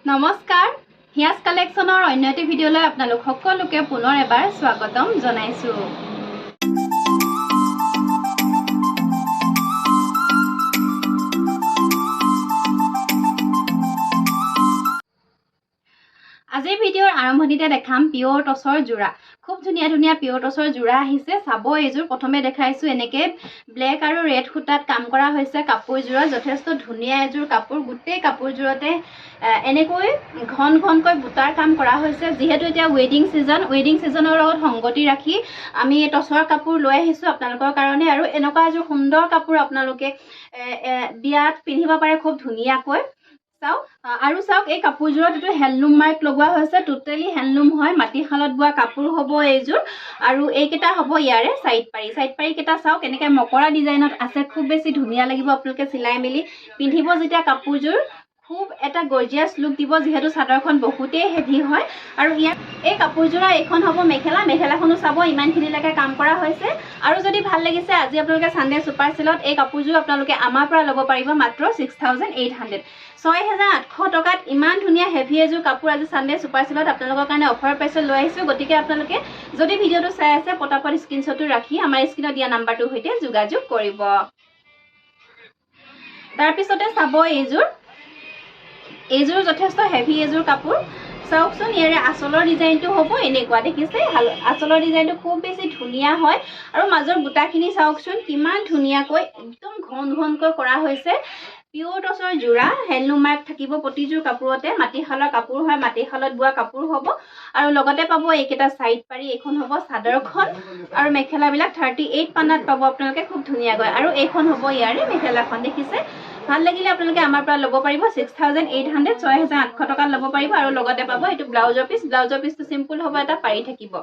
নমস্কাৰ হিয়াজ কালেকশ্যনৰ অন্য এটি ভিডিঅ'লৈ আপোনালোক সকলোকে পুনৰ এবাৰ স্বাগতম জনাইছো। আজিৰ ভিডিঅ'ৰ আৰম্ভণিতে দেখাম পিয়ৰ টছৰ যোৰা। খুব ধুনীয়া ধুনীয়া পিয়ৰ টছৰ যোৰা আহিছে। চাব এইযোৰ প্ৰথমে দেখাইছো এনেকে ব্লেক আৰু ৰেড সূতাত কাম কৰা হৈছে কাপোৰযোৰত। যথেষ্ট ধুনীয়া এযোৰ কাপোৰ। গোটেই কাপোৰযোৰতে এনেকৈ ঘন ঘনকৈ বুটাৰ কাম কৰা হৈছে। যিহেতু এতিয়া ৱেডিং ছিজনৰ লগত সংগতি ৰাখি আমি টছৰ কাপোৰ লৈ আহিছো আপোনালোকৰ কাৰণে। আৰু এনেকুৱা এযোৰ সুন্দৰ কাপোৰ আপোনালোকে বিয়াত পিন্ধিব পাৰে খুব ধুনীয়াকৈ। চাওক এই কাপোৰযোৰত এইটো হেণ্ডলুম মাৰ্ক লগোৱা হৈছে। টোটেলি হেণ্ডলুম হয়, মাটিশালত বোৱা কাপোৰ হ'ব এইযোৰ। আৰু এইকেইটা হ'ব ইয়াৰে চাইড পাৰি কেইটা চাওক এনেকে মকৰা ডিজাইনত আছে। খুব বেছি ধুনীয়া লাগিব আপোনালোকে চিলাই মেলি পিন্ধিব যেতিয়া কাপোৰযোৰ। খুব এটা গৰ্জিয়াছ লুক দিব, যিহেতু চাদৰখন বহুতেই হেভি হয়। আৰু ইয়াত এই কাপোৰযোৰা এইখন হ'ব মেখেলাখনো চাব ইমানখিনিলৈকে কাম কৰা হৈছে। আৰু যদি ভাল লাগিছে আজি আপোনালোকে চানডে ছুপাৰ চেলত এই কাপোৰযোৰ আপোনালোকে আমাৰ পৰা ল'ব পাৰিব মাত্ৰ 6,800 6,800 টকাত ইমান ধুনীয়া হেভি এযোৰ কাপোৰ আজি চানডে ছুপাৰ চেলত আপোনালোকৰ কাৰণে অফাৰ প্ৰাইচত লৈ আহিছোঁ। গতিকে আপোনালোকে যদি ভিডিঅ'টো চাই আছে পটাপট স্ক্ৰীনশ্বটটো ৰাখি আমাৰ স্ক্ৰীনত দিয়া নাম্বাৰটোৰ সৈতে যোগাযোগ কৰিব। তাৰপিছতে চাব এইযোৰ যথেষ্ট হেভি এযোৰ কাপোৰ। চাওকচোন ইয়াৰে আঁচলৰ ডিজাইনটো হ'ব এনেকুৱা, দেখিছে? আঁচলৰ ডিজাইনটো খুব বেছি ধুনীয়া হয়। আৰু মাজৰ বুটাখিনি চাওকচোন কিমান ধুনীয়াকৈ একদম ঘনকৈ কৰা হৈছে। পিয়ৰ টছৰ যোৰা, হেণ্ডলুম মাৰ্ক থাকিব প্ৰতিযোৰ কাপোৰতে। মাটিশালৰ কাপোৰ হয়, মাটিশালত বোৱা কাপোৰ হ'ব। আৰু লগতে পাব এইকেইটা চাইড পাৰি। এইখন হ'ব চাদৰখন আৰু মেখেলাবিলাক 38 পানাত পাব আপোনালোকে খুব ধুনীয়াকৈ। আৰু এইখন হ'ব ইয়াৰে মেখেলাখন, দেখিছে? ভাল লাগিলে আপোনালোকে আমাৰ পৰা ল'ব পাৰিব 6,800 6,800 টকাত ল'ব পাৰিব। আৰু লগতে পাব এইটো ব্লাউজৰ পিচটো চিম্পুল হ'ব, এটা পাৰি থাকিব।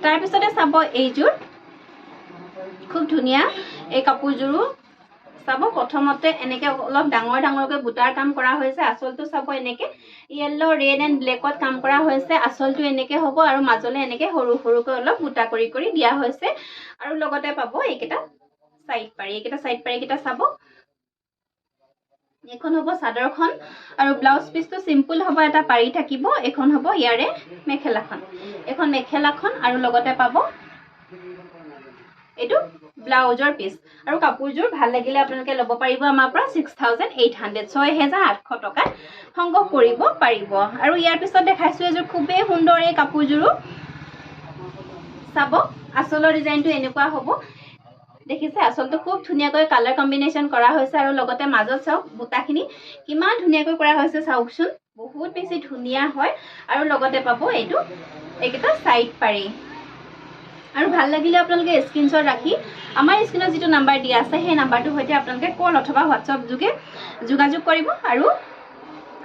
তাৰপিছতে চাব এইযোৰ খুব ধুনীয়া এই কাপোৰযোৰো চাব। প্ৰথমতে এনেকে অলপ ডাঙৰকৈ বুটাৰ কাম কৰা হৈছে। আঁচলটো চাব এনেকে য়েল্লো, ৰেড এণ্ড ব্লেকত কাম কৰা হৈছে। আঁচলটো এনেকে হ'ব আৰু মাজলৈ এনেকে সৰুকৈ অলপ বুটা কৰি দিয়া হৈছে। আৰু লগতে পাব এইকেইটা চাইড পাৰি কেইটা চাব। এইখন হ'ব চাদৰখন আৰু ব্লাউজ পিচটো চিম্পুল হ'ব, এটা পাৰি থাকিব। এইখন হ'ব ইয়াৰে মেখেলাখন আৰু লগতে পাব এইটো ব্লাউজৰ পিচ। আৰু কাপোৰযোৰ ভাল লাগিলে আপোনালোকে ল'ব পাৰিব আমাৰ পৰা 6,800 6,800 টকাত সংগ্ৰহ কৰিব পাৰিব। আৰু ইয়াৰ পিছত দেখাইছো এযোৰ খুবেই সুন্দৰ এই কাপোৰযোৰো। চাব আঁচলৰ ডিজাইনটো এনেকুৱা হ'ব, দেখিছে? আঁচলটো খুব ধুনীয়াকৈ কালাৰ কম্বিনেশ্যন কৰা হৈছে। আৰু লগতে মাজত চাওক বুটাখিনি কিমান ধুনীয়াকৈ কৰা হৈছে চাওকচোন, বহুত বেছি ধুনীয়া হয়। আৰু লগতে পাব এইকেইটা চাইড পাৰি। আৰু ভাল লাগিলে আপোনালোকে স্ক্ৰীনশ্বট ৰাখি আমাৰ স্ক্ৰীনত যিটো নাম্বাৰ দিয়া আছে সেই নাম্বাৰটোৰ সৈতে আপোনালোকে কল অথবা হোৱাটছআপ যোগে যোগাযোগ কৰিব আৰু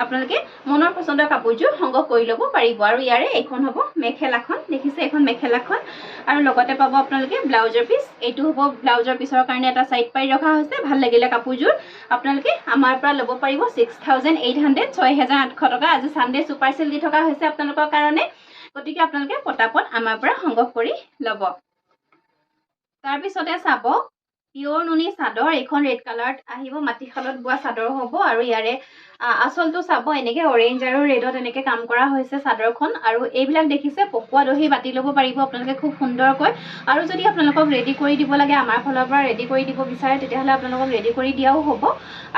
আপোনালোকে মনৰ পচন্দৰ কাপোৰযোৰ সংগ্ৰহ কৰি ল'ব পাৰিব। আৰু ইয়াৰে এইখন হ'ব মেখেলাখন, দেখিছে? এইখন মেখেলাখন আৰু লগতে পাব আপোনালোকে ব্লাউজৰ পিচ। এইটো হ'ব ব্লাউজৰ পিচৰ কাৰণে এটা চাইড পাৰি ৰখা হৈছে। ভাল লাগিলে কাপোৰযোৰ আপোনালোকে আমাৰ পৰা ল'ব পাৰিব 6,800 6,800 টকা। আজি চানডে ছুপাৰ চেল দি থকা হৈছে আপোনালোকৰ কাৰণে। গতিকে আপোনালোকে পটাপট আমাৰ পৰা সংগ্ৰহ কৰি ল'ব। তাৰপিছতে চাব পিয়ৰ নুনি চাদৰ। এইখন ৰেড কালাৰত আহিব, মাটিশালত বোৱা চাদৰ হ'ব। আৰু ইয়াৰে আঁচলটো চাব এনেকে অৰেঞ্জ আৰু ৰেডত এনেকে কাম কৰা হৈছে চাদৰখন। আৰু এইবিলাক দেখিছে পকোৱা দহি বাতি ল'ব পাৰিব আপোনালোকে খুব সুন্দৰকৈ। আৰু যদি আপোনালোকক ৰেডি কৰি দিব লাগে আমাৰ ফালৰ পৰা ৰেডি কৰি দিব বিচাৰে তেতিয়াহ'লে আপোনালোকক ৰেডি কৰি দিয়াও হ'ব।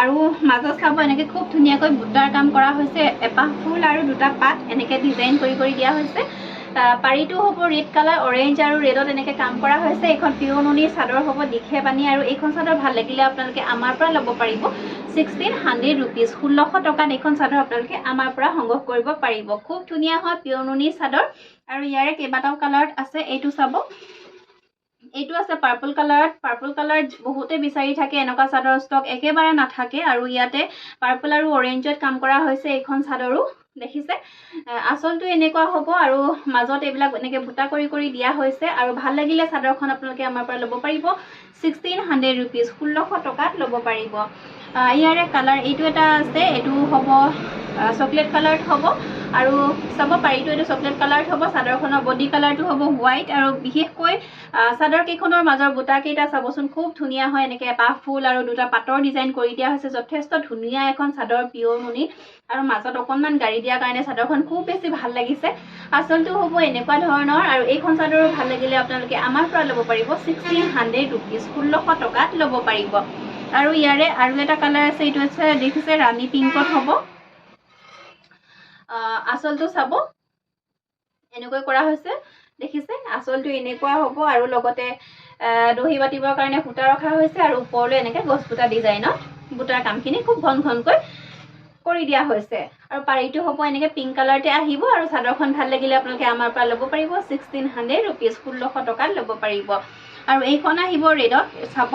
আৰু মাজত চাব এনেকে খুব ধুনীয়াকৈ বুটাৰ কাম কৰা হৈছে। এপাহ ফুল আৰু দুটা পাত এনেকে ডিজাইন কৰি দিয়া হৈছে। পাৰিটো হ'ব ৰেড কালাৰ, অৰেঞ্জ আৰু ৰেডত এনেকে কাম কৰা হৈছে। এইখন পিয়ৰ নুনিৰ চাদৰ হ'ব দিখে বানি। আৰু এইখন চাদৰ ভাল লাগিলে আপোনালোকে আমাৰ পৰা ল'ব পাৰিব 1,600 ৰুপিজ 1,600 টকাত এইখন চাদৰ আপোনালোকে আমাৰ পৰা সংগ্ৰহ কৰিব পাৰিব। খুব ধুনীয়া হয় পিয়ৰ নুনিৰ চাদৰ। আৰু ইয়াৰে কেইবাটাও কালাৰত আছে। এইটো চাব, এইটো আছে পাৰ্পল কালাৰত বহুতে বিচাৰি থাকে এনেকুৱা চাদৰ ষ্টক একেবাৰে নাথাকে। আৰু ইয়াতে পাৰ্পল আৰু অৰেঞ্জত কাম কৰা হৈছে এইখন চাদৰো, দেখিছে? আঁচলটো এনেকুৱা হ'ব আৰু মাজত এইবিলাক এনেকে বুটা কৰি দিয়া হৈছে। আৰু ভাল লাগিলে চাদৰখন আপোনালোকে আমাৰ পৰা ল'ব পাৰিব 1,600 ৰুপিজ 1,600 টকাত ল'ব পাৰিব। ইয়াৰে কালাৰ এইটো এটা আছে, এইটো হ'ব চকলেট কালাৰত হ'ব। আৰু চাব পাৰিটো এইটো চকলেট কালাৰত হ'ব চাদৰখনৰ বডি কালাৰটো হ'ব হোৱাইট আৰু বিশেষকৈ চাদৰ কেইখনৰ মাজৰ বুটা কেইটা চাবচোন খুব ধুনীয়া হয় এনেকৈ এটা ফুল আৰু দুটা পাতৰ ডিজাইন কৰি দিয়া হৈছে যথেষ্ট ধুনীয়া এখন চাদৰ পিয়ৰ নুনি আৰু মাজত অকণমান গাড়ী দিয়াৰ কাৰণে চাদৰখন খুব বেছি ভাল লাগিছে আচলটো হ'ব এনেকুৱা ধৰণৰ আৰু এইখন চাদৰো ভাল লাগিলে আপোনালোকে আমাৰ পৰা ল'ব পাৰিব 1600 ৰুপিজ 1600 টকাত ল'ব পাৰিব আৰু ইয়াৰে আৰু এটা কালাৰ আছে এইটো আছে দেখিছে ৰাণী পিংকত হ'ব আচলটো চাব এনেকৈ কৰা হৈছে দেখিছে আচলটো এনেকুৱা হ'ব আৰু লগতে দহি বাতিবৰ কাৰণে সূতা ৰখা হৈছে আৰু ওপৰলৈ এনেকৈ গছ বুটা ডিজাইনত বুটাৰ কামখিনি খুব ঘন ঘনকৈ কৰি দিয়া হৈছে আৰু পাৰিটো হ'ব এনেকৈ পিংক কালাৰতে আহিব আৰু চাদৰখন ভাল লাগিলে আপোনালোকে আমাৰ পৰা ল'ব পাৰিব 1600 ৰুপিজ 1600 টকাত ল'ব পাৰিব আৰু এইখন আহিব ৰেডত চাব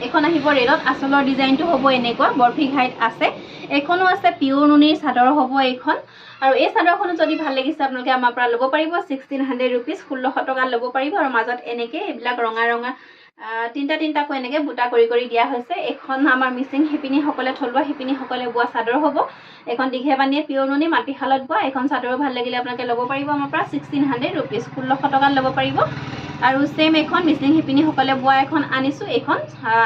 এইখন আহিব ৰেডত আচলৰ ডিজাইনটো হ'ব এনেকুৱা বৰফি ঘাইত আছে এইখনো আছে পিয়ৰ নুনিৰ চাদৰ হ'ব এইখন আৰু এই চাদৰখনো যদি ভাল লাগিছে আপোনালোকে আমাৰ পৰা ল'ব পাৰিব 1600 ৰুপিজ 1600 টকাত ল'ব পাৰিব আৰু মাজত এনেকৈ এইবিলাক ৰঙা ৰঙা তিনিটাকৈ এনেকৈ বুটা কৰি দিয়া হৈছে এখন আমাৰ মিচিং শিপিনীসকলে থলুৱা শিপিনীসকলে বোৱা চাদৰ হ'ব এখন দীঘে বানীয়ে পিয়ৰ নুনি মাটিশালত বোৱা এখন চাদৰো ভাল লাগিলে আপোনালোকে ল'ব পাৰিব আমাৰ পৰা 1600 ৰুপিজ 1600 টকাত ল'ব পাৰিব আৰু সেম এখন মিচিং শিপিনীসকলে বোৱা এখন আনিছোঁ এইখন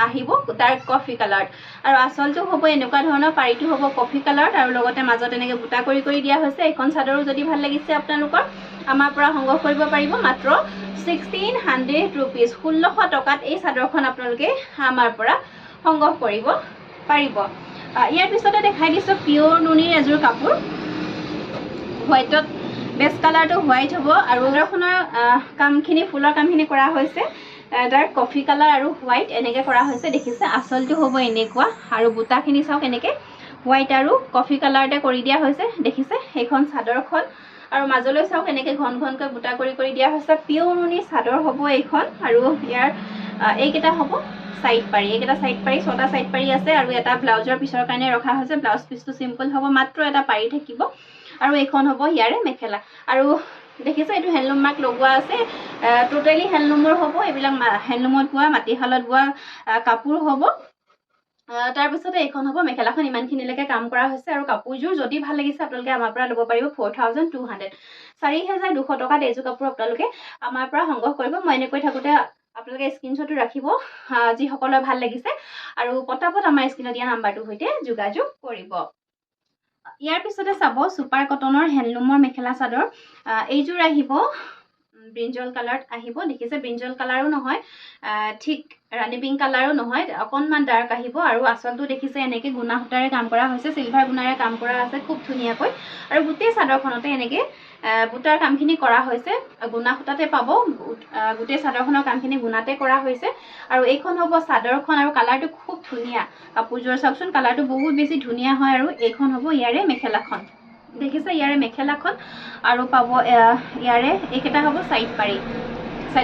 আহিব ডাৰ্ক কফি কালাৰত আৰু আচলটো হ'ব এনেকুৱা ধৰণৰ পাৰিটো হ'ব কফি কালাৰত আৰু লগতে মাজত এনেকৈ বুটা কৰি দিয়া হৈছে এইখন চাদৰো যদি ভাল লাগিছে আপোনালোকৰ আমাৰ পৰা সংগ্ৰহ কৰিব পাৰিব মাত্ৰ 1600 ৰুপিজ 1600 টকাত এই চাদৰখন আপোনালোকে আমাৰ পৰা সংগ্ৰহ কৰিব পাৰিব ইয়াৰ পিছতে দেখাই দিছোঁ পিয়ৰ নুনিৰ এযোৰ কাপোৰ হোৱাইটত বেষ্ট কালাৰটো হোৱাইট হ'ব আৰু চাদৰখনৰ কামখিনি ফুলৰ কামখিনি কৰা হৈছে ডাৰ্ক কফি কালাৰ আৰু হোৱাইট এনেকৈ কৰা হৈছে দেখিছে আচলটো হ'ব এনেকুৱা আৰু বুটাখিনি চাওক এনেকৈ হোৱাইট আৰু কফি কালাৰতে কৰি দিয়া হৈছে দেখিছে সেইখন চাদৰখন আৰু মাজলৈ চাওক এনেকৈ ঘন ঘনকৈ বুটা কৰি দিয়া হৈছে পিয়ৰ নুনি চাদৰ হ'ব এইখন আৰু ইয়াৰ এইকেইটা হ'ব সাইড পাৰি এইকেইটা সাইড পাৰি 6টা সাইড পাৰি আছে আৰু এটা ব্লাউজৰ পিছৰ কাৰণে ৰখা হৈছে ব্লাউজ পিছটো সিম্পল হ'ব মাত্ৰ এটা পাৰি থাকিব আৰু এইখন হ'ব ইয়াৰে মেখেলা আৰু দেখিছে এইটো হেণ্ডলুম মাৰ্ক লগোৱা আছে টোটেলি হেণ্ডলুমৰ হ'ব এইবিলাক হেণ্ডলুমত বোৱা মাটিশালত বোৱা কাপোৰ হ'ব তাৰপিছতে এইখন হ'ব মেখেলাখন ইমানখিনিলৈকে কাম কৰা হৈছে আৰু কাপোৰযোৰ যদি ভাল লাগিছে আপোনালোকে আমাৰ পৰা ল'ব পাৰিব 4200 4200 টকাত এইযোৰ কাপোৰ আপোনালোকে আমাৰ পৰা সংগ্ৰহ কৰিব মই এনেকৈ থাকোঁতে আপোনালোকে স্ক্ৰীনশ্বটো ৰাখিব যিসকলৰ ভাল লাগিছে আৰু পটাপট আমাৰ স্ক্ৰীনত দিয়া নাম্বাৰটোৰ সৈতে যোগাযোগ কৰিব ইয়াৰ পিছতে চাব সুপাৰ কটনৰ হেণ্ডলুমৰ মেখেলা চাদৰ এইযোৰ আহিব ব্ৰিঞ্জল কালাৰত আহিব দেখিছে ব্ৰিঞ্জল কালাৰো নহয় ঠিক ৰাণী পিংক কালাৰো নহয় অকণমান ডাৰ্ক আহিব আৰু আচলটো দেখিছে এনেকৈ গুণা সূতাৰে কাম কৰা হৈছে চিলভাৰ গুণাৰে কাম কৰা আছে খুব ধুনীয়াকৈ আৰু গোটেই চাদৰখনতে এনেকৈ বুটাৰ কামখিনি কৰা হৈছে গুণা সূতাতে পাব গোটেই চাদৰখনৰ কামখিনি গুণাতে কৰা হৈছে আৰু এইখন হ'ব চাদৰখন আৰু কালাৰটো খুব ধুনীয়া কাপোৰযোৰ চাওকচোন কালাৰটো বহুত বেছি ধুনীয়া হয় আৰু এইখন হ'ব ইয়াৰে মেখেলাখন দেখিছে ইয়াৰে মেখেলাখন আৰু পাব ইয়াৰে এইকেইটা হ'ব সাইড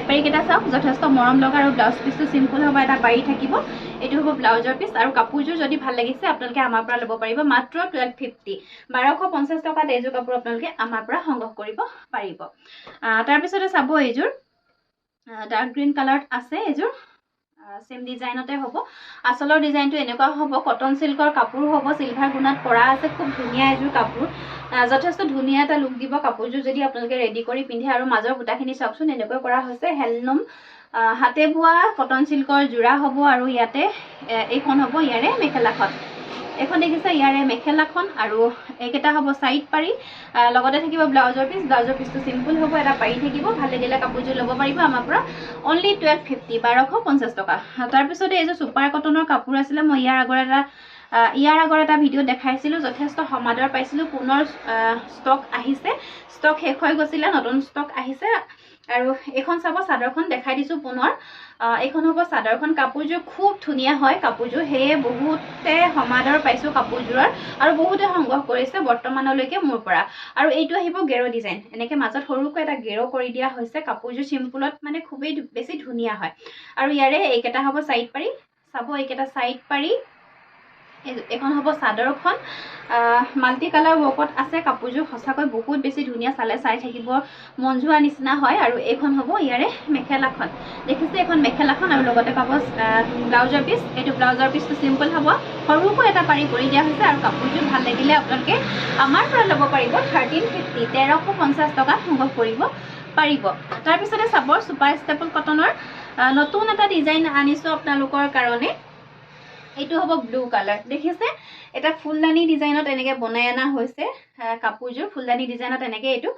পাৰি কেইটা চাওক যথেষ্ট মৰম লগা আৰু ব্লাউজ পিছটো সিম্পল হ'ব এটা পাৰি থাকিব এইটো হ'ব ব্লাউজৰ পিছ আৰু কাপোৰযোৰ যদি ভাল লাগিছে আপোনালোকে আমাৰ পৰা ল'ব পাৰিব মাত্ৰ 1250 1250 টকাত এইযোৰ কাপোৰ আপোনালোকে আমাৰ পৰা সংগ্ৰহ কৰিব পাৰিব তাৰপিছতে চাব এইযোৰ ডাৰ্ক গ্ৰীণ কালাৰত আছে এইযোৰ সেম ডিজাইনতে হ'ব আচলৰ ডিজাইনটো এনেকুৱা হ'ব কটন সিল্কৰ কাপোৰ হ'ব সিলভাৰ গুণাত কৰা আছে খুব ধুনীয়া এযোৰ কাপোৰ যথেষ্ট ধুনীয়া এটা লুক দিব কাপোৰযোৰ যদি আপোনালোকে ৰেডি কৰি পিন্ধে আৰু মাজৰ বুটাখিনি চাওকচোন এনেকৈ কৰা হৈছে হেণ্ডলুম হাতে বোৱা কটন সিল্কৰ যোৰা হ'ব আৰু ইয়াতে এইখন হ'ব ইয়াৰে মেখেলাখন এখন দেখিছে ইয়াৰে মেখেলাখন আৰু এইকেইটা হ'ব সাইড পাৰি লগতে থাকিব ব্লাউজৰ পিছটো সিম্পল হ'ব এটা পাৰি থাকিব ভাল লাগিলে কাপোৰযোৰ ল'ব পাৰিব আমাৰ পৰা অনলি 1250 1250 টকা তাৰপিছতে এইযোৰ সুপাৰ কটনৰ কাপোৰ আছিলে মই ইয়াৰ আগৰ এটা ভিডিঅ' দেখাইছিলোঁ যথেষ্ট সমাদৰ পাইছিলোঁ পুনৰ ষ্টক আহিছে ষ্টক শেষ হৈ গৈছিলে নতুন ষ্টক আহিছে আৰু এইখন চাব চাদৰখন দেখাই দিছোঁ পুনৰ এইখন হ'ব চাদৰখন কাপোৰযোৰ খুব ধুনীয়া হয় কাপোৰযোৰ সেয়ে বহুতে সমাদৰ পাইছোঁ কাপোৰযোৰৰ আৰু বহুতে সংগ্ৰহ কৰিছে বৰ্তমানলৈকে মোৰ পৰা আৰু এইটো আহিব গেৰ ডিজাইন এনেকৈ মাজত সৰুকৈ এটা গেৰ কৰি দিয়া হৈছে কাপোৰযোৰ চিম্পুলত মানে খুবেই বেছি ধুনীয়া হয় আৰু ইয়াৰে এইকেইটা হ'ব সাইড পাৰি চাব এইকেইটা সাইড পাৰি এখন হ'ব চাদৰখন মাল্টি কালাৰ ৱৰ্কত আছে কাপোৰযোৰ সঁচাকৈ বহুত বেছি ধুনীয়া চালে চাই থাকিব মন যোৱা নিচিনা হয় আৰু এইখন হ'ব ইয়াৰে মেখেলাখন দেখিছে এখন মেখেলাখন আৰু লগতে পাব ব্লাউজৰ পিচ এইটো ব্লাউজৰ পিচটো চিম্পল হ'ব সৰুকৈ এটা পাৰি কৰি দিয়া হৈছে আৰু কাপোৰযোৰ ভাল লাগিলে আপোনালোকে আমাৰ পৰা ল'ব পাৰিব 1350 1350 টকাত সংগ্ৰহ কৰিব পাৰিব তাৰপিছতে চাব সুপাৰ ষ্টেপল কটনৰ নতুন এটা ডিজাইন আনিছো আপোনালোকৰ কাৰণে এইটো হ'ব ব্লু কালাৰ দেখিছে এটা ফুলদানি ডিজাইনত এনেকৈ বনাই অনা হৈছে কাপোৰযোৰ ফুলদানি ডিজাইনত এনেকৈ এইটো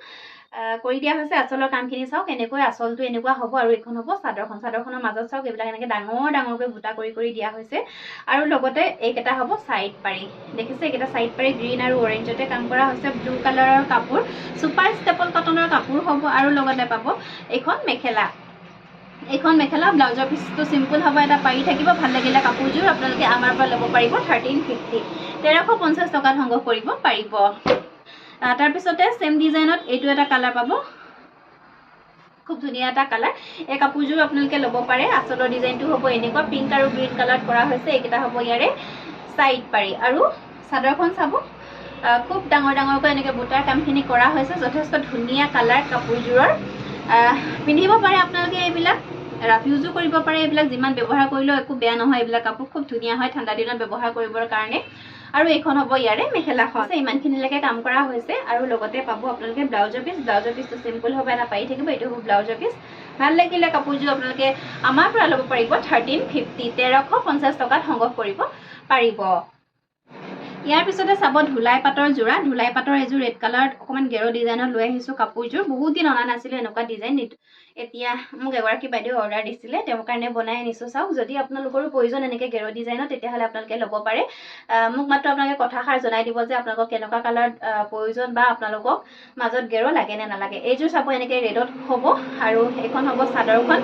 কৰি দিয়া হৈছে আঁচলৰ কামখিনি চাওক এনেকৈ আঁচলটো এনেকুৱা হ'ব আৰু এইখন হ'ব চাদৰখনৰ মাজত চাওক এইবিলাক এনেকৈ ডাঙৰ ডাঙৰকৈ বুটা কৰি দিয়া হৈছে আৰু লগতে এইকেইটা হ'ব চাইড পাৰি দেখিছে এইকেইটা চাইড পাৰি গ্ৰীণ আৰু অৰেঞ্জতে কাম কৰা হৈছে ব্লু কালাৰৰ কাপোৰ সুপাৰ ষ্টেপল কটনৰ কাপোৰ হ'ব আৰু লগতে পাব এইখন মেখেলা ব্লাউজৰ পিচটো চিম্পল হ'ব এটা পাৰি থাকিব ভাল লাগিলে কাপোৰযোৰ আপোনালোকে আমাৰ পৰা ল'ব পাৰিব 1350 1350 টকাত সংগ্ৰহ কৰিব পাৰিব তাৰপিছতে সেম ডিজাইনত এইটো এটা কালাৰ পাব খুব ধুনীয়া এটা কালাৰ এই কাপোৰযোৰ আপোনালোকে ল'ব পাৰে আঁচলৰ ডিজাইনটো হ'ব এনেকুৱা পিংক আৰু গ্ৰীণ কালাৰত কৰা হৈছে এইকেইটা হ'ব ইয়াৰে চাইড পাৰি আৰু চাদৰখন চাব খুব ডাঙৰকৈ এনেকৈ বুটাৰ কামখিনি কৰা হৈছে যথেষ্ট ধুনীয়া কালাৰ কাপোৰযোৰৰ পিন্ধিব পাৰে আপোনালোকে এইবিলাক ৰাফ ইউজো কৰিব পাৰে এইবিলাক যিমান ব্যৱহাৰ কৰিলেও একো বেয়া নহয় এইবিলাক কাপোৰ খুব ধুনীয়া হয় ঠাণ্ডা দিনত ব্যৱহাৰ কৰিবৰ কাৰণে আৰু এইখন হ'ব ইয়াৰে মেখেলাখন ইমানখিনিলৈকে কাম কৰা হৈছে আৰু লগতে পাব আপোনালোকে ব্লাউজৰ পিচটো চিম্পল হ'ব এটা পাৰি থাকিব এইটো হ'ব ব্লাউজৰ পিচ ভাল লাগিলে কাপোৰযোৰ আপোনালোকে আমাৰ পৰা ল'ব পাৰিব 1350 1350 টকাত সংগ্ৰহ কৰিব পাৰিব ইয়াৰ পিছতে চাব ধুলাই পাটৰ যোৰা ধুলাই পাটৰ এযোৰ ৰেড কালাৰত অকমান গেৰো ডিজাইনত লৈ আহিছোঁ কাপোৰযোৰ বহুত দিন অনা নাছিলে এনেকুৱা ডিজাইন এতিয়া মোক এগৰাকী বাইদেউ অৰ্ডাৰ দিছিলে তেওঁৰ কাৰণে বনাই আনিছোঁ চাওক যদি আপোনালোকৰো প্ৰয়োজন এনেকৈ গেৰো ডিজাইনত তেতিয়াহ'লে আপোনালোকে ল'ব পাৰে মোক মাত্ৰ আপোনালোকে কথাষাৰ জনাই দিব যে আপোনালোকক কেনেকুৱা কালাৰত প্ৰয়োজন বা আপোনালোকক মাজত গেৰো লাগে নে নালাগে এইযোৰ চাব এনেকৈ ৰেডত হ'ব আৰু এইখন হ'ব চাদৰখন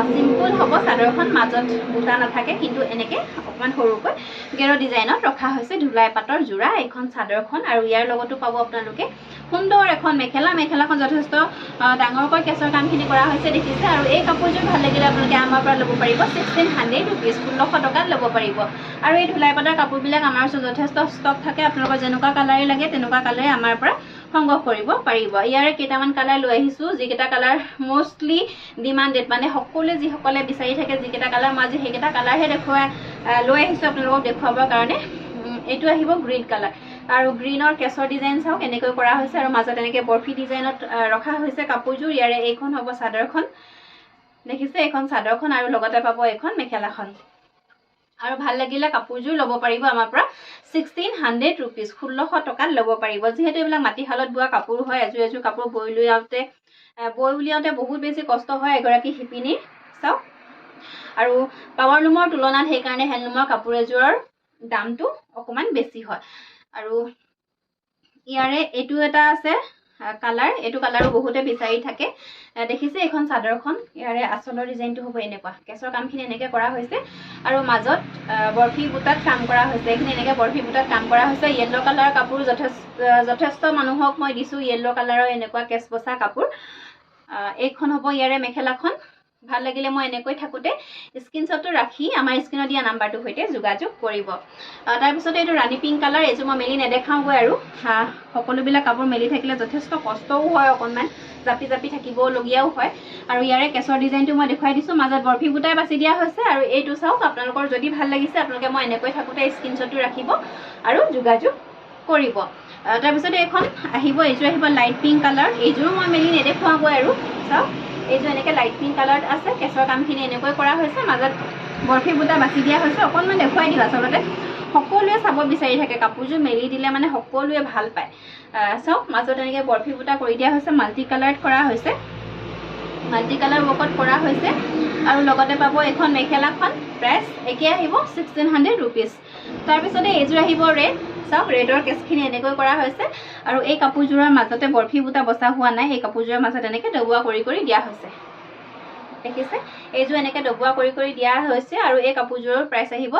চিম্পল হ'ব চাদৰখন মাজত বুটা নাথাকে কিন্তু এনেকৈ অকণমান সৰুকৈ গেৰো ডিজাইনত ৰখা হৈছে ধুলাই পাটৰ যোৰা এইখন চাদৰখন আৰু ইয়াৰ লগতো পাব আপোনালোকে সুন্দৰ এখন মেখেলাখন যথেষ্ট ডাঙৰকৈ কেঁচৰ কামখিনি কৰা হৈছে দেখিছে আৰু এই কাপোৰযোৰ ভাল লাগিলে আপোনালোকে আমাৰ পৰা ল'ব পাৰিব 1600 ৰুপিজ 1600 টকাত ল'ব পাৰিব আৰু এই ধুলাই পাটৰ কাপোৰবিলাক আমাৰ ওচৰত যথেষ্ট ষ্টক থাকে আপোনালোকৰ যেনেকুৱা কালাৰে লাগে তেনেকুৱা কালাৰে আমাৰ পৰা সংগ্ৰহ কৰিব পাৰিব ইয়াৰে কেইটামান কালাৰ লৈ আহিছোঁ যিকেইটা কালাৰ মষ্টলি ডিমাণ্ডেড মানে যিসকলে বিচাৰি থাকে যিকেইটা কালাৰ মই আজি সেইকেইটা কালাৰহে লৈ আহিছোঁ আপোনালোকক দেখুৱাবৰ কাৰণে এইটো আহিব গ্ৰীণ কালাৰ আৰু গ্ৰীণৰ কেঁচৰ ডিজাইন চাওক এনেকৈ কৰা হৈছে আৰু মাজত এনেকৈ বৰফি ডিজাইনত ৰখা হৈছে কাপোৰযোৰ ইয়াৰে এইখন হ'ব চাদৰখন দেখিছে এইখন চাদৰখন আৰু লগতে পাব এইখন মেখেলাখন আৰু ভাল লাগিলে কাপোৰযোৰ ল'ব পাৰিব আমাৰ পৰা 1600 ৰুপিজ 1600 টকাত ল'ব পাৰিব যিহেতু এইবিলাক মাটিশালত বোৱা কাপোৰ হয় এযোৰ কাপোৰ বৈ উলিয়াওঁতে বহুত বেছি কষ্ট হয় এগৰাকী শিপিনীৰ চাওক আৰু পাৱাৰ লুমৰ তুলনাত সেইকাৰণে হেণ্ডলুমৰ কাপোৰ এযোৰৰ দামটো অকমান বেছি হয় আৰু ইয়াৰে এইটো এটা আছে কালাৰ এইটো কালাৰো বহুতে বিচাৰি থাকে দেখিছে এইখন চাদৰখন ইয়াৰে আঁচলৰ ডিজাইনটো হ'ব এনেকুৱা কেঁচৰ কামখিনি এনেকৈ কৰা হৈছে আৰু মাজত বৰফি বুটাত কাম কৰা হৈছে এইখিনি এনেকৈ বৰফি বুটাত কাম কৰা হৈছে য়েল্ল' কালাৰৰ কাপোৰ যথেষ্ট মানুহক মই দিছোঁ য়েল্ল' কালাৰৰ এনেকুৱা কেঁচ বচা কাপোৰ এইখন হ'ব ইয়াৰে মেখেলাখন ভাল লাগিলে মই এনেকৈ থাকোঁতে স্ক্ৰীনশ্বটটো ৰাখি আমাৰ স্ক্ৰীনত দিয়া নাম্বাৰটোৰ সৈতে যোগাযোগ কৰিব তাৰপিছতে এইটো ৰাণী পিংক কালাৰ এইযোৰ মই মেলি নেদেখাওঁগৈ আৰু সকলোবিলাক কাপোৰ মেলি থাকিলে যথেষ্ট কষ্টও হয় অকণমান জাপি থাকিবলগীয়াও হয় আৰু ইয়াৰে কেঁচৰ ডিজাইনটো মই দেখুৱাই দিছোঁ মাজত বৰফি বুটাই বাছি দিয়া হৈছে আৰু এইটো চাওক আপোনালোকৰ যদি ভাল লাগিছে আপোনালোকে মই এনেকৈ থাকোঁতে স্ক্ৰীনশ্বটটো ৰাখিব আৰু যোগাযোগ কৰিব তাৰপিছতে এইখন এইযোৰ আহিব লাইট পিংক কালাৰ এইযোৰো মই মেলি নেদেখুৱাওঁগৈ আৰু চাওক এইযোৰ এনেকৈ লাইট পিংক কালাৰত আছে কেঁচৰ কামখিনি এনেকৈ কৰা হৈছে মাজত বৰফি বুটা বাছি দিয়া হৈছে অকণমান দেখুৱাই দিওঁ আচলতে সকলোৱে চাব বিচাৰি থাকে কাপোৰযোৰ মেলি দিলে মানে সকলোৱে ভাল পায় চাওক মাজত এনেকৈ বৰফি বুটা কৰি দিয়া হৈছে মাল্টি কালাৰত কৰা হৈছে মাল্টি কালাৰ ৱৰ্কত কৰা হৈছে আৰু লগতে পাব এইখন মেখেলাখন প্ৰাইচ একে আহিব 1600 ৰুপিজ তাৰপিছতে এইযোৰ আহিব ৰেড চাওক ৰেডৰ কেছখিনি এনেকৈ কৰা হৈছে আৰু এই কাপোৰযোৰৰ মাজতে বৰফি বুটা বচা হোৱা নাই এই কাপোৰযোৰৰ মাজত এনেকৈ ডবোৱা কৰি দিয়া হৈছে দেখিছে এইযোৰ এনেকৈ ডবোৱা কৰি দিয়া হৈছে আৰু এই কাপোৰযোৰৰ প্ৰাইচ আহিব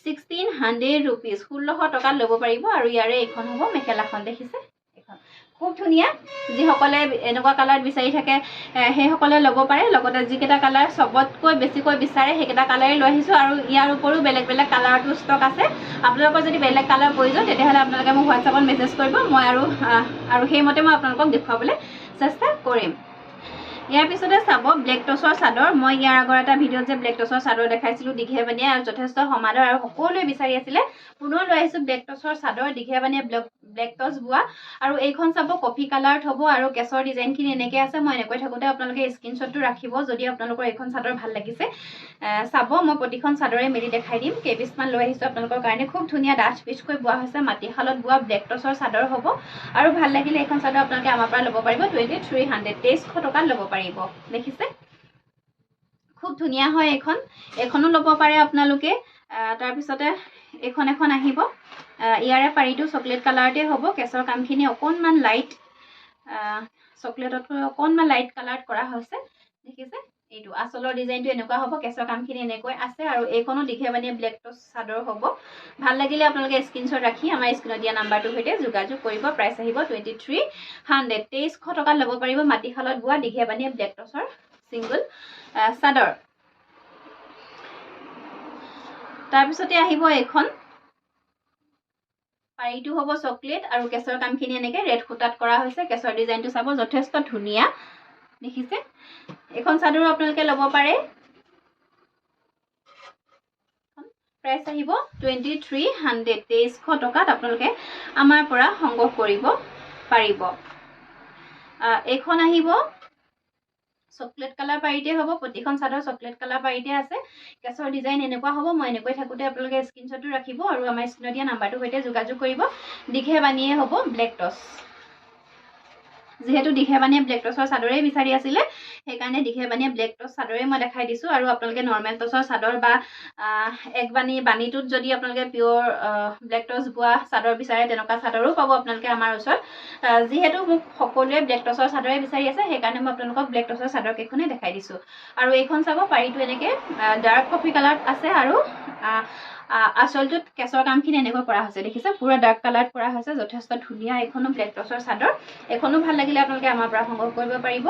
1600 ৰুপিজ 1600 টকাত ল'ব পাৰিব আৰু ইয়াৰে এইখন হ'ব মেখেলাখন দেখিছে এইখন খুব ধুনীয়া যিসকলে এনেকুৱা কালাৰ বিচাৰি থাকে সেইসকলে ল'ব পাৰে লগতে যিকেইটা কালাৰ সবতকৈ বেছিকৈ বিচাৰে সেইকেইটা কালাৰে লৈ আহিছোঁ আৰু ইয়াৰ উপৰিও বেলেগ বেলেগ কালাৰটো ষ্টক আছে আপোনালোকৰ যদি বেলেগ কালাৰ প্ৰয়োজন তেতিয়াহ'লে আপোনালোকে মোক হোৱাটছআপত মেছেজ কৰিব মই আৰু সেইমতে মই আপোনালোকক দেখুৱাবলৈ চেষ্টা কৰিম ইয়াৰ পিছতে চাব ব্লেক টছৰ চাদৰ মই ইয়াৰ আগৰ এটা ভিডিঅ'ত যে ব্লেক টছৰ চাদৰ দেখাইছিলোঁ দীঘে বানিয়ে আৰু যথেষ্ট সমাদৰ আৰু সকলোৱে বিচাৰি আছিলে পুনৰ লৈ আহিছোঁ ব্লেক টছৰ চাদৰ দীঘে বানিয়ে ব্লেক টছ বোৱা আৰু এইখন চাব কফি কালাৰত হ'ব আৰু কেছৰ ডিজাইনখিনি এনেকৈ আছে মই এনেকৈ থাকোঁতে আপোনালোকে স্ক্ৰীনশ্বটটো ৰাখিব যদি আপোনালোকৰ এইখন চাদৰ ভাল লাগিছে চাব মই প্ৰতিখন চাদৰে মেলি দেখাই দিম কেইপিছমান লৈ আহিছোঁ আপোনালোকৰ কাৰণে খুব ধুনীয়া ডাঠ পিচকৈ বোৱা হৈছে মাটিশালত বোৱা ব্লেক টছৰ চাদৰ হ'ব আৰু ভাল লাগিলে এইখন চাদৰ আপোনালোকে আমাৰ পৰা ল'ব পাৰিব 2300 2300 টকাত ল'ব পাৰিব দেখিছে খুব ধুনীয়া হয় এখনো ল'ব পাৰে আপোনালোকে তাৰপিছতে এখন আহিব ইয়াৰে পাৰিটো চকলেট কালাৰতে হ'ব কেছৰ কামখিনি অকণমান লাইট চকলেটতকৈ অকণমান লাইট কালাৰত কৰা হৈছে দেখিছে এইটো আচলৰ ডিজাইনটো এনেকুৱা হ'ব কেছৰ কামখিনি এনেকৈ আছে আৰু এইখনো দীঘে বানিয়ে ব্লেক টছ চাদৰ হ'ব ভাল লাগিলে আপোনালোকে স্ক্ৰীনশ্বট ৰাখি আমাৰ স্ক্ৰীনত দিয়া নাম্বাৰটোৰ সৈতে যোগাযোগ কৰিব প্ৰাইচ আহিব 2300 2300 টকাত ল'ব পাৰিব মাটিশালত বোৱা দীঘে বানিয়ে ব্লেক টছৰ সিংগল চাদৰ তাৰপিছতে আহিব এখন পাৰিটো হ'ব চকলেট আৰু কেছৰ কামখিনি এনেকৈ ৰেড সূতাত কৰা হৈছে কেছৰ ডিজাইনটো চাব যথেষ্ট ধুনীয়া দেখিছে এখন চাদৰ আপোনালোকে ল'ব পাৰে প্ৰাইচ আহিব 2300 2300 টকাত আপোনালোকে আমাৰ পৰা সংগ্ৰহ কৰিব পাৰিব এইখন আহিব চকলেট কালাৰ পাৰিতে হ'ব প্ৰতিখন চাদৰ চকলেট কালাৰ পাৰিতে আছে কেছৰ ডিজাইন এনেকুৱা হ'ব মই এনেকৈ থাকোঁতে আপোনালোকে স্ক্ৰীনশ্বটটো ৰাখিব আৰু আমাৰ স্ক্ৰীনত দিয়া নাম্বাৰটোৰ সৈতে যোগাযোগ কৰিব দীঘে বানিয়ে হ'ব ব্লেক টছ যেহেতু দীঘে বানিয়ে ব্লেক টছৰ চাদৰেই বিচাৰি আছিলে সেইকাৰণে দীঘে বানিয়ে ব্লেক টছ চাদৰে মই দেখাই দিছোঁ আৰু আপোনালোকে নৰ্মেল টছৰ চাদৰ বা এক বাণীটোত যদি আপোনালোকে পিয়'ৰ ব্লেক টছ বোৱা চাদৰ বিচাৰে তেনেকুৱা চাদৰো পাব আপোনালোকে আমাৰ ওচৰত যিহেতু মোক সকলোৱে ব্লেক টছৰ চাদৰে বিচাৰি আছে সেইকাৰণে মই আপোনালোকক ব্লেক টছৰ চাদৰ কেইখনে দেখাই দিছোঁ আৰু এইখন চাব পাৰিটো এনেকৈ ডাৰ্ক কফি কালাৰত আছে আৰু আচলটোত কেছৰ কামখিনি এনেকৈ কৰা হৈছে দেখিছে পুৰা ডাৰ্ক কালাৰত কৰা হৈছে যথেষ্ট ধুনীয়া এইখনো ব্লেক টছৰ চাদৰ এইখনো ভাল লাগিলে আপোনালোকে আমাৰ পৰা সংগ্ৰহ কৰিব পাৰিব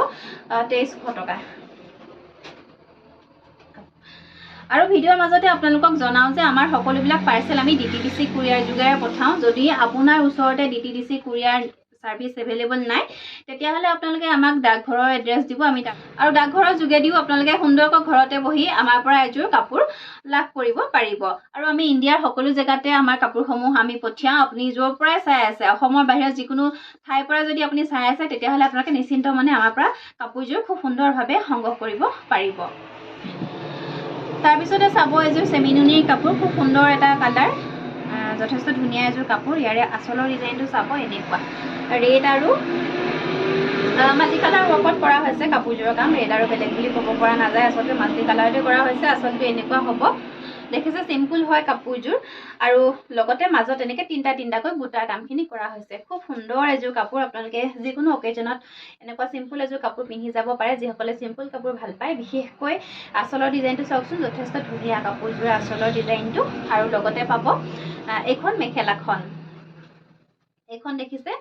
2300 টকা আৰু ভিডিঅ'ৰ মাজতে আপোনালোকক জনাওঁ যে আমাৰ সকলোবিলাক পাৰ্চেল আমি DTDC কুৰিয়াৰ যোগেৰে পঠাওঁ যদি আপোনাৰ ওচৰতে DTDC কুৰিয়াৰ সাৰ্ভিস এভেইলেবল নাই তেতিয়াহ'লে আপোনালোকে আমাক ডাকঘৰৰ এড্ৰেছ দিব আমি আৰু ডাকঘৰৰ যোগেদিও আপোনালোকে সুন্দৰকৈ ঘৰতে বহি আমাৰ পৰা এযোৰ কাপোৰ লাভ কৰিব পাৰিব আৰু আমি ইণ্ডিয়াৰ সকলো জেগাতে আমাৰ কাপোৰসমূহ আমি পঠিয়াওঁ আপুনি য'ৰ পৰাই চাই আছে অসমৰ বাহিৰত যিকোনো ঠাইৰ পৰা যদি আপুনি চাই আছে তেতিয়াহ'লে আপোনালোকে নিশ্চিন্ত মনে আমাৰ পৰা কাপোৰযোৰ খুব সুন্দৰভাৱে সংগ্ৰহ কৰিব পাৰিব তাৰপিছতে চাব এযোৰ চেমিনুনিৰ কাপোৰ খুব সুন্দৰ এটা কালাৰ যথেষ্ট ধুনীয়া এযোৰ কাপোৰ ইয়াৰে আচলৰ ডিজাইনটো চাব এনেকুৱা ৰেড আৰু মাল্টি কালাৰ ৱৰ্কত কৰা হৈছে কাপোৰযোৰৰ কাম ৰেড আৰু বেলেগ বুলি ক'ব পৰা নাযায় আচলতে মাল্টি কালাৰতে কৰা হৈছে আচলতে এনেকুৱা হ'ব দেখিছে সিম্পল হয় কাপোৰযোৰ আৰু লগতে মাজত এনেকৈ তিনিটাকৈ বুটাৰ কামখিনি কৰা হৈছে খুব সুন্দৰ এযোৰ কাপোৰ আপোনালোকে যিকোনো অকেজনত এনেকুৱা সিম্পল এযোৰ কাপোৰ পিন্ধি যাব পাৰে যিসকলে সিম্পল কাপোৰ ভাল পায় বিশেষকৈ আচলৰ ডিজাইনটো চাওকচোন যথেষ্ট ধুনীয়া কাপোৰযোৰ আচলৰ ডিজাইনটো আৰু লগতে পাব এইখন মেখেলাখন এইখন দেখিছে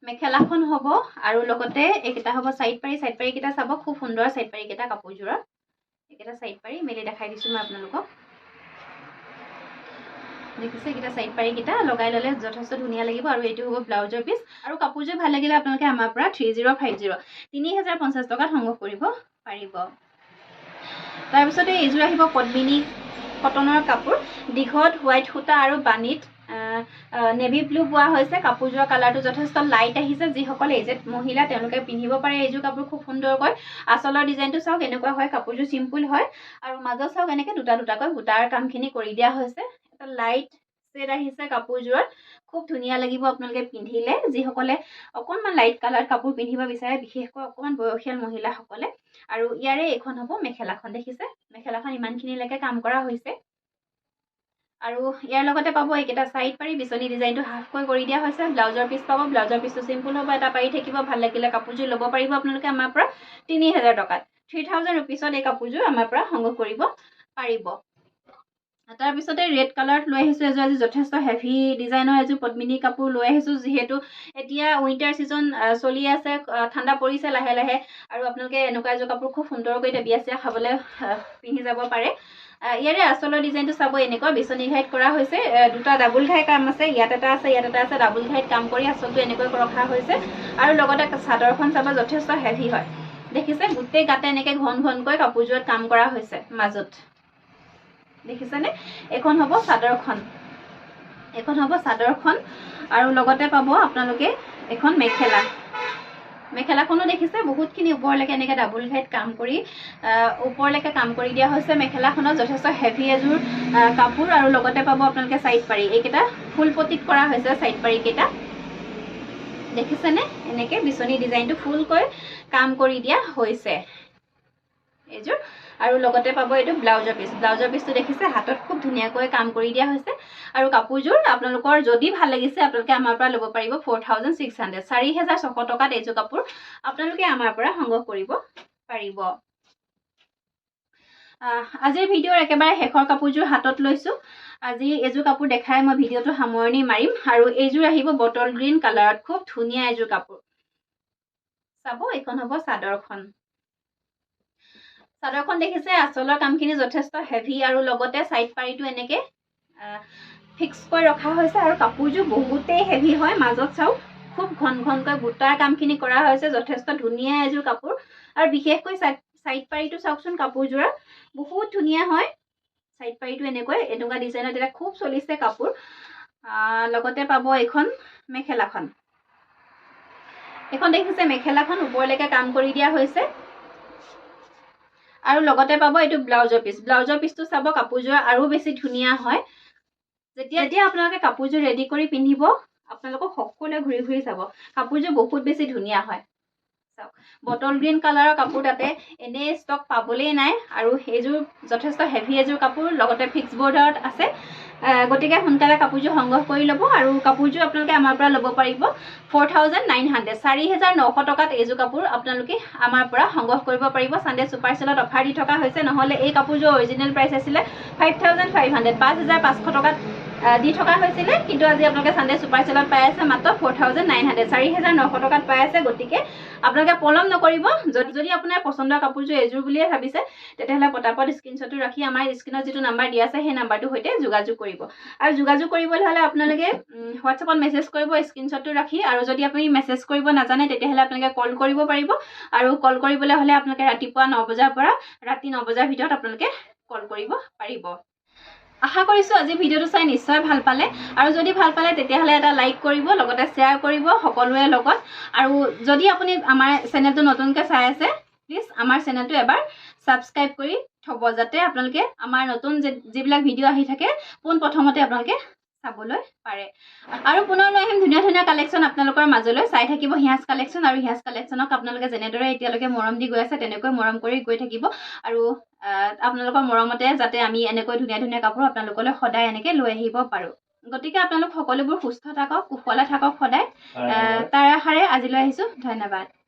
মেখেলাখন হ'ব আৰু লগতে এইকেইটা হ'ব সাইড পাৰি কেইটা চাব খুব সুন্দৰ সাইড পাৰি কেইটা কাপোৰযোৰৰ এইকেইটা সাইড পাৰি মেলি দেখাই দিছোঁ মই আপোনালোকক দেখিছে এইকেইটা সাইড পাৰি কেইটা লগাই ল'লে যথেষ্ট ধুনীয়া লাগিব আৰু এইটো হ'ব ব্লাউজৰ পিচ আৰু কাপোৰযোৰ ভাল লাগিলে আপোনালোকে আমাৰ পৰা 3050 3050 টকাত সংগ্ৰহ কৰিব পাৰিব তাৰপিছতে এইযোৰ আহিব পদ্মিনী কটনৰ কাপোৰ দীঘত হোৱাইট সূতা আৰু বাণীত নেভি ব্লু বোৱা হৈছে কাপোৰযোৰৰ কালাৰটো যথেষ্ট লাইট আহিছে যিসকলে এজেড মহিলা তেওঁলোকে পিন্ধিব পাৰে এইযোৰ কাপোৰ খুব সুন্দৰকৈ আচলৰ ডিজাইনটো চাওক এনেকুৱা হয় কাপোৰযোৰ সিম্পল হয় আৰু মাজত চাওক এনেকৈ দুটাকৈ বুটাৰ কামখিনি কৰি দিয়া হৈছে এটা লাইট শেড আহিছে কাপোৰযোৰত খুব ধুনীয়া লাগিব আপোনালোকে পিন্ধিলে যিসকলে অকণমান লাইট কালাৰ কাপোৰ পিন্ধিব বিচাৰে বিশেষকৈ অকণমান বয়সীয়াল মহিলাসকলে আৰু ইয়াৰে এইখন হ'ব মেখেলাখন দেখিছে মেখেলাখন ইমানখিনিলৈকে কাম কৰা হৈছে আৰু ইয়াৰ লগতে পাব এইকেইটা সাইড পাৰি বিচনী ডিজাইনটো হাফকৈ কৰি দিয়া হৈছে ব্লাউজৰ পিচ পাব ব্লাউজৰ পিচটো সিম্পল হ'ব এটা পাৰি থাকিব ভাল লাগিলে কাপোৰযোৰ ল'ব পাৰিব আপোনালোকে আমাৰ পৰা 3000 টকাত 3000 ৰুপিছত এই কাপোৰযোৰ আমাৰ পৰা সংগ্ৰহ কৰিব পাৰিব তাৰ পিছতে ৰেড কালাৰত লৈ আহিছোঁ এযোৰ আজি যথেষ্ট হেভি ডিজাইনৰ এযোৰ পদ্মিনী কাপোৰ লৈ আহিছোঁ যিহেতু এতিয়া উইণ্টাৰ ছিজন চলি আছে ঠাণ্ডা পৰিছে লাহে লাহে আৰু আপোনালোকে এনেকুৱা এযোৰ কাপোৰ খুব সুন্দৰকৈ এতিয়া বিয়া চিয়া খাবলৈ পিন্ধি যাব পাৰে ইয়াৰে আচলৰ ডিজাইনটো চাব এনেকুৱা বিচনী ঘাইত কৰা হৈছে দুটা ডাবুল ঘাই কাম আছে ইয়াত এটা আছে ডাবুল ঘাইত কাম কৰি আচলটো এনেকৈ ৰখা হৈছে আৰু লগতে চাদৰখন চাব যথেষ্ট হেভি হয় দেখিছে গোটেই গাতে এনেকৈ ঘন ঘনকৈ কাপোৰযোৰত কাম কৰা হৈছে মাজত দেখিছেনে এখন হ'ব চাদৰখন আৰু লগতে পাব আপোনালোকে এখন মেখেলাখনো দেখিছে বহুতখিনি ওপৰলৈকে এনেকৈ ডাবুল ঘাইত কাম কৰি ওপৰলৈকে কাম কৰি দিয়া হৈছে মেখেলাখনত যথেষ্ট হেভি এযোৰ কাপোৰ আৰু লগতে পাব আপোনালোকে চাইড পাৰি এইকেইটা ফুল পটিত কৰা হৈছে চাইড পাৰিকেইটা দেখিছেনে এনেকৈ বিচনী ডিজাইনটো ফুলকৈ কাম কৰি দিয়া হৈছে এইযোৰ আৰু লগতে পাব এইটো ব্লাউজৰ পিচটো দেখিছে হাতত খুব ধুনীয়াকৈ কাম কৰি দিয়া হৈছে আৰু কাপোৰযোৰ আপোনালোকৰ যদি ভাল লাগিছে আপোনালোকে আমাৰ পৰা ল'ব পাৰিব 4600 4600 টকাত এইযোৰ কাপোৰ আপোনালোকে আমাৰ পৰা সংগ্ৰহ কৰিব পাৰিব আজিৰ ভিডিঅ'ৰ একেবাৰে শেষৰ কাপোৰযোৰ হাতত লৈছোঁ আজি এইযোৰ কাপোৰ দেখাই মই ভিডিঅ'টো সামৰণি মাৰিম আৰু এইযোৰ আহিব বটল গ্ৰীণ কালাৰত খুব ধুনীয়া এইযোৰ কাপোৰ চাব এইখন হ'ব চাদৰখন দেখিছে আচলৰ কামখিনি যথেষ্ট হেভি আৰু লগতে চাইড পাৰিটো এনেকৈ ফিক্স কৰি ৰখা হৈছে আৰু কাপোৰযোৰ বহুতেই হেভি হয় মাজত চাওক খুব ঘনকৈ বুটাৰ কামখিনি কৰা হৈছে যথেষ্ট ধুনীয়া এযোৰ কাপোৰ আৰু বিশেষকৈ চাইড পাৰিটো চাওকচোন কাপোৰযোৰৰ বহুত ধুনীয়া হয় চাইড পাৰিটো এনেকুৱা ডিজাইনত এটা খুব চলিছে কাপোৰ লগতে পাব এইখন মেখেলাখন দেখিছে মেখেলাখন ওপৰলৈকে কাম কৰি দিয়া হৈছে আৰু লগতে পাব এইটো ব্লাউজৰ পিচটো চাব কাপোৰযোৰ আৰু বেছি ধুনীয়া হয় যেতিয়া আপোনালোকে কাপোৰযোৰ ৰেডি কৰি পিন্ধিব আপোনালোকক সকলোৱে ঘূৰি চাব কাপোৰযোৰ বহুত বেছি ধুনীয়া হয় চাওক বটল গ্ৰীণ কালাৰৰ কাপোৰ তাতে এনেই ষ্টক পাবলেই নাই আৰু এইযোৰ যথেষ্ট হেভি এযোৰ কাপোৰ লগতে ফিক্স বৰ্ডাৰত আছে গতিকে সোনকালে কাপোৰযোৰ সংগ্ৰহ কৰি ল'ব আৰু কাপোৰযোৰ আপোনালোকে আমাৰ পৰা ল'ব পাৰিব 4900 4900 টকাত এইযোৰ কাপোৰ আপোনালোকে আমাৰ পৰা সংগ্ৰহ কৰিব পাৰিব সানডে ছুপাৰ চেলত অফাৰ দি থকা হৈছে নহ'লে এই কাপোৰযোৰ অৰিজিনেল প্ৰাইচ আছিলে 5500 5500 টকাত দি থকা হৈছিলে কিন্তু আজি আপোনালোকে সানডে ছুপাৰ চেলত পাই আছে মাত্ৰ 4900 4900 টকাত পাই আছে গতিকে আপোনালোকে পলম নকৰিব যদি আপোনাৰ পছন্দৰ কাপোৰযোৰ এযোৰ বুলিয়ে ভাবিছে তেতিয়াহ'লে পটাপট স্ক্ৰীনশ্বটটো ৰাখি আমাৰ স্ক্ৰীনত যিটো নাম্বাৰ দিয়া আছে সেই নাম্বাৰটোৰ সৈতে যোগাযোগ কৰিব আৰু যোগাযোগ কৰিবলৈ হ'লে আপোনালোকে হোৱাটছএপত মেছেজ কৰিব স্ক্ৰীনশ্বটটো ৰাখি আৰু যদি আপুনি মেছেজ কৰিব নাজানে তেতিয়াহ'লে আপোনালোকে কল কৰিব পাৰিব আৰু কল কৰিবলৈ হ'লে আপোনালোকে ৰাতিপুৱা 9 বজাৰ পৰা ৰাতি 9 বজাৰ ভিতৰত আপোনালোকে কল কৰিব পাৰিব আশা কৰিছোঁ আজি ভিডিঅ'টো চাই নিশ্চয় ভাল পালে আৰু যদি ভাল পালে তেতিয়াহ'লে এটা লাইক কৰিব লগতে শ্বেয়াৰ কৰিব সকলোৰে লগত আৰু যদি আপুনি আমাৰ চেনেলটো নতুনকৈ চাই আছে প্লিজ আমাৰ চেনেলটো এবাৰ ছাবস্ক্ৰাইব কৰি থ'ব যাতে আপোনালোকে আমাৰ নতুন যিবিলাক ভিডিঅ' আহি থাকে পোনপ্ৰথমতে আপোনালোকে চাবলৈ পাৰে আৰু পুনৰ লৈ আহিম ধুনীয়া কালেকশ্যন আপোনালোকৰ মাজলৈ চাই থাকিব হিয়াজ কালেকশ্যন আৰু হিয়াজ কালেকশ্যনক আপোনালোকে যেনেদৰে এতিয়ালৈকে মৰম দি গৈ আছে তেনেকৈ মৰম কৰি গৈ থাকিব আৰু আপোনালোকৰ মৰমতে যাতে আমি এনেকৈ ধুনীয়া কাপোৰ আপোনালোকলৈ সদায় এনেকৈ লৈ আহিব পাৰোঁ গতিকে আপোনালোক সকলোবোৰ সুস্থ থাকক কুশলে থাকক সদায় তাৰ আশাৰে আজিলৈ আহিছোঁ ধন্যবাদ